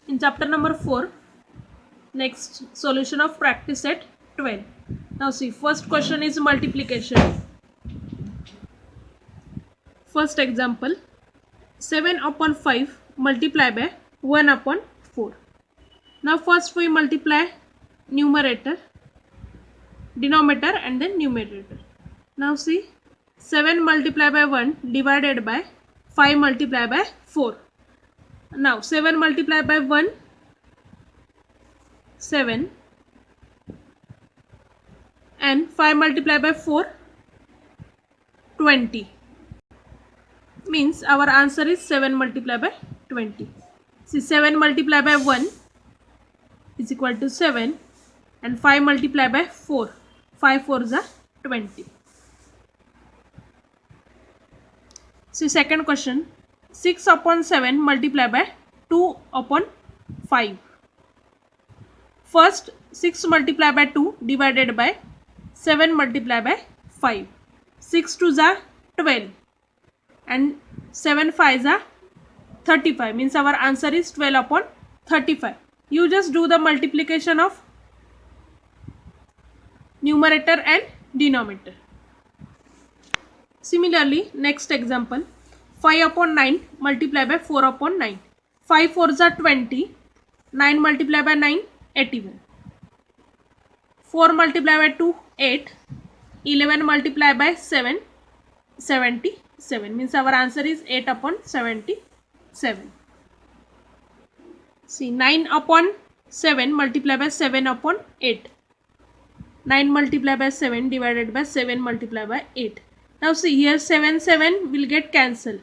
in chapter number 4. Next solution of practice set 12. Now see, first question is multiplication. First example, 7 upon 5 multiply by 1 upon 4. Now first we multiply numerator, denominator and then numerator. Now see, 7 multiply by 1 divided by 5 multiply by 4. Now 7 multiply by 1, 7, and 5 multiply by 4, 20. Means our answer is 7 multiply by 20. See, 7 multiply by 1 is equal to 7 and 5 multiply by 4. 5 4s are 20. See, second question, 6 upon 7 multiply by 2 upon 5. First 6 multiply by 2 divided by 7 multiply by 5. 6 2s are 12 and 7 5s are 35. Means our answer is 12 upon 35. You just do the multiplication of numerator and denominator. Similarly, next example, 5 upon 9 multiply by 4 upon 9. 5 4s are 20. 9 multiply by 9, 81. 4 multiply by 2, 8. 11 multiply by 7, 77. Means our answer is 8 upon 77. See, 9 upon 7 multiply by 7 upon 8. 9 multiply by 7 divided by 7 multiply by 8. Now see, here 7 7 will get cancelled.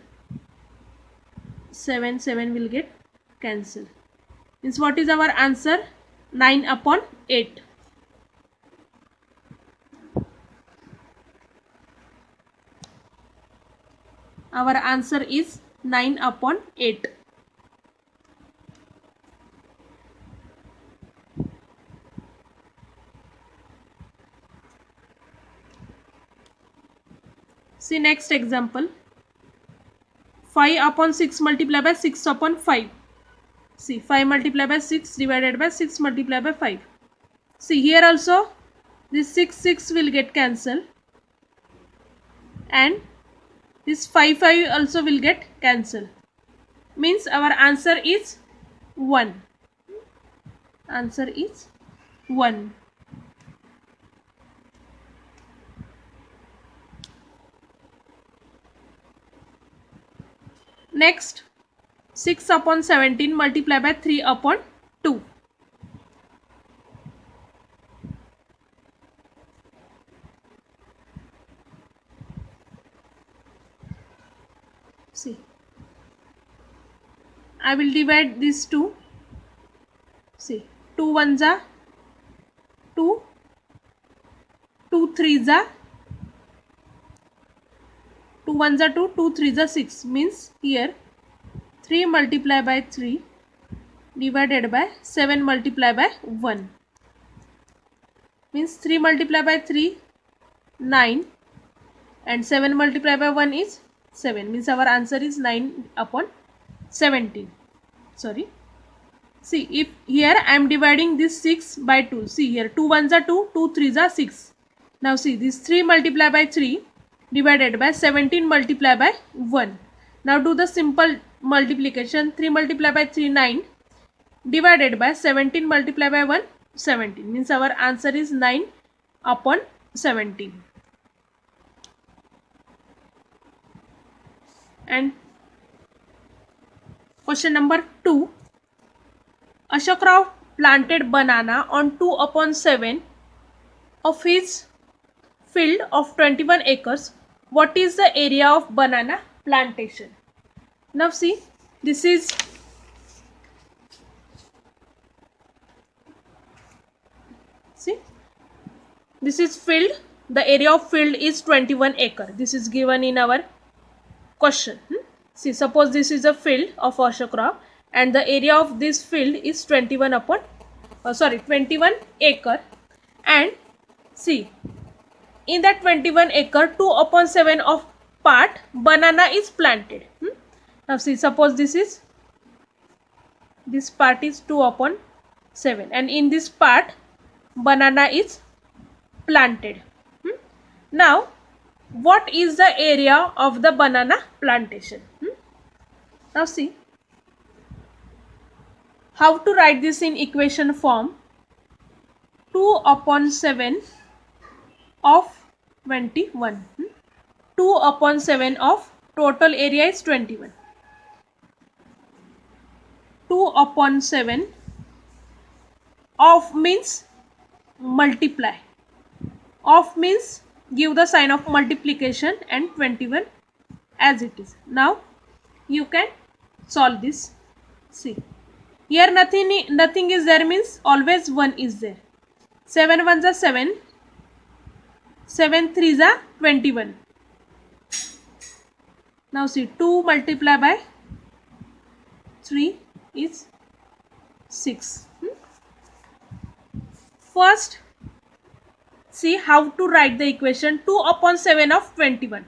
7 7 will get cancelled. Means what is our answer? 9 upon 8. Our answer is 9 upon 8. See, next example, 5 upon 6 multiply by 6 upon 5. See, 5 multiply by 6 divided by 6 multiply by 5. See, here also this 6 will get cancelled and this 5 also will get cancelled. Means our answer is 1. Answer is 1. Next, 6 upon 17 multiply by 3 upon 2. See, I will divide these two. See, 2 1s are 2, 2 3s are 2 1s are 2, 2 3s are 6. Means here 3 multiply by 3 divided by 7 multiply by 1. Means 3 multiply by 3, 9 and 7 multiply by 1 is 7. Means our answer is 9 upon 17. Sorry. See, if here I am dividing this 6 by 2. See, here 2 1s are 2, 2 3s are 6. Now see, this 3 multiply by 3 divided by 17 multiply by 1. Now do the simple multiplication. 3 multiply by 3, 9 divided by 17 multiply by 1, 17. Means our answer is 9 upon 17. And question number 2. Ashok Rao planted banana on 2 upon 7 of his field of 21 acres. What is the area of banana plantation? Now see, this is field. The area of field is 21 acre. This is given in our question. See, suppose this is a field of Ashok Rao and the area of this field is 21 acre, and see, in that 21 acre 2 upon 7 of part banana is planted. Now see, suppose this is This part is 2 upon 7, and in this part banana is planted. Now what is the area of the banana plantation? Now see how to write this in equation form. 2 upon 7 of 21. 2 upon 7 of total area is 21. 2 upon 7 of means multiply. Of means give the sign of multiplication, and 21 as it is. Now you can solve this. See here nothing is there, means always 1 is there. 7 1s are 7, 7 3s are 21. Now see 2 multiplied by 3 is 6. First see how to write the equation. 2 upon 7 of 21.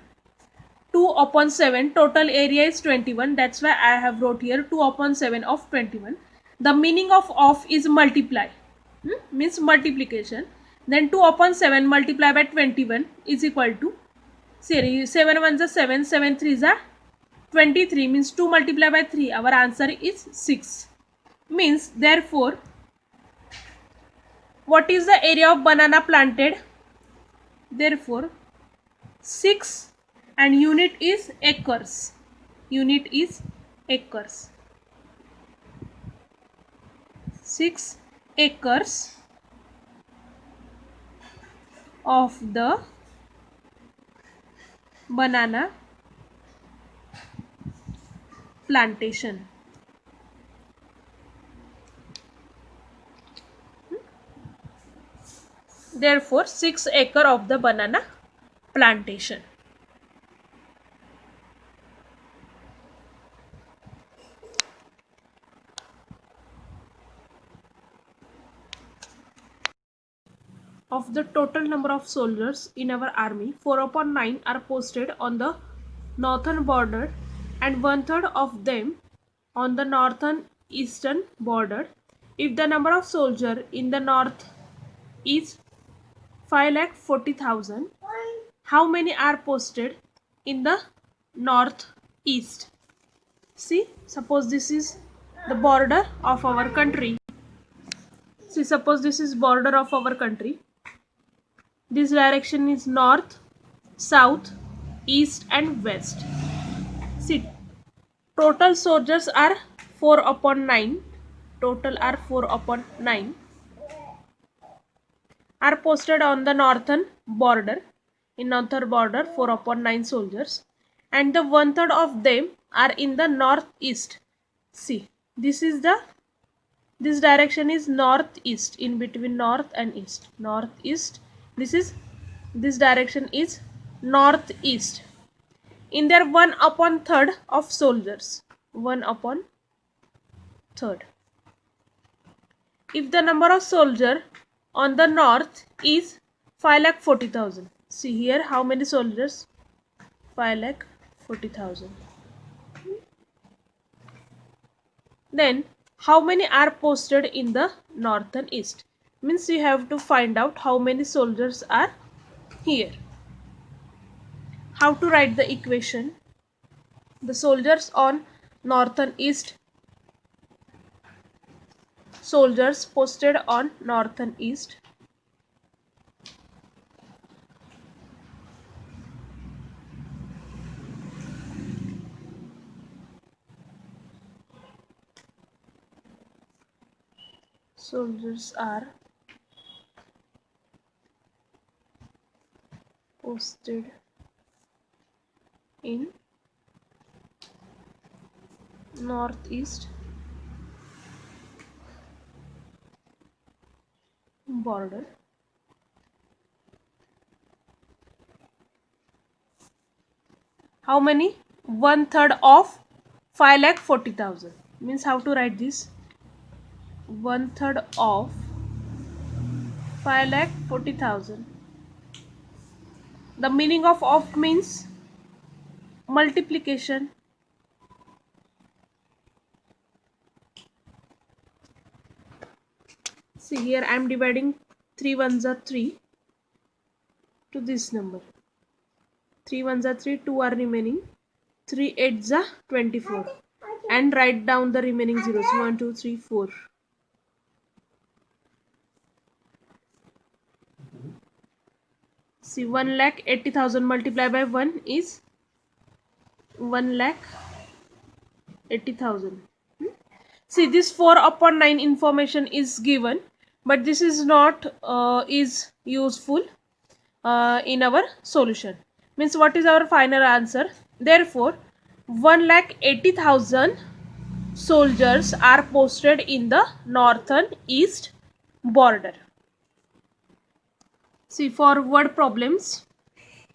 2 upon 7 total area is 21. That's why I have wrote here 2 upon 7 of 21. The meaning of is multiply. Means multiplication. Then 2 upon 7 multiplied by 21 is equal to, see 7 1s are 7, 7 3s are 23, means 2 multiplied by 3. Our answer is 6. Means therefore what is the area of banana planted? Therefore 6 and unit is acres. Unit is acres. 6 acres of the banana plantation. Therefore 6 acre of the banana plantation. Of the total number of soldiers in our army, 4 upon 9 are posted on the northern border and 1/3 of them on the northern eastern border. If the number of soldiers in the north is 5,40,000, how many are posted in the northeast? See, suppose this is the border of our country. See, suppose this is border of our country. This direction is north, south, east and west. See, total soldiers are 4 upon 9. Total are 4 upon 9. Are posted on the northern border. In northern border 4 upon 9 soldiers. And the 1/3 of them are in the northeast. See, this direction is northeast, in between north and east. Northeast. This direction is northeast. In there 1 upon 3rd of soldiers. 1 upon 3rd. If the number of soldiers on the north is 5,40,000. See here how many soldiers? 5,40,000. Then how many are posted in the northern east? Means you have to find out how many soldiers are here. How to write the equation? The soldiers on northern east, soldiers posted on northern east, soldiers are posted in northeast border. How many? 1/3 of 5,40,000. Means how to write this? 1/3 of 5,40,000. The meaning of means multiplication. See here, I am dividing 3 ones are 3 to this number. 3 ones are 3, 2 are remaining. 3 8s are 24. And write down the remaining zeros. 1, 2, 3, 4. See, 1,80,000 multiplied by 1 is 1,80,000. See, this 4/9 information is given, but this is not is useful in our solution. Means what is our final answer? Therefore, 1,80,000 soldiers are posted in the northern east border. See, for word problems,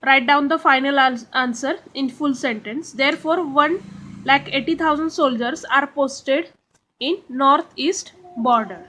write down the final answer in full sentence. Therefore, 1,80,000 soldiers are posted in northeast border.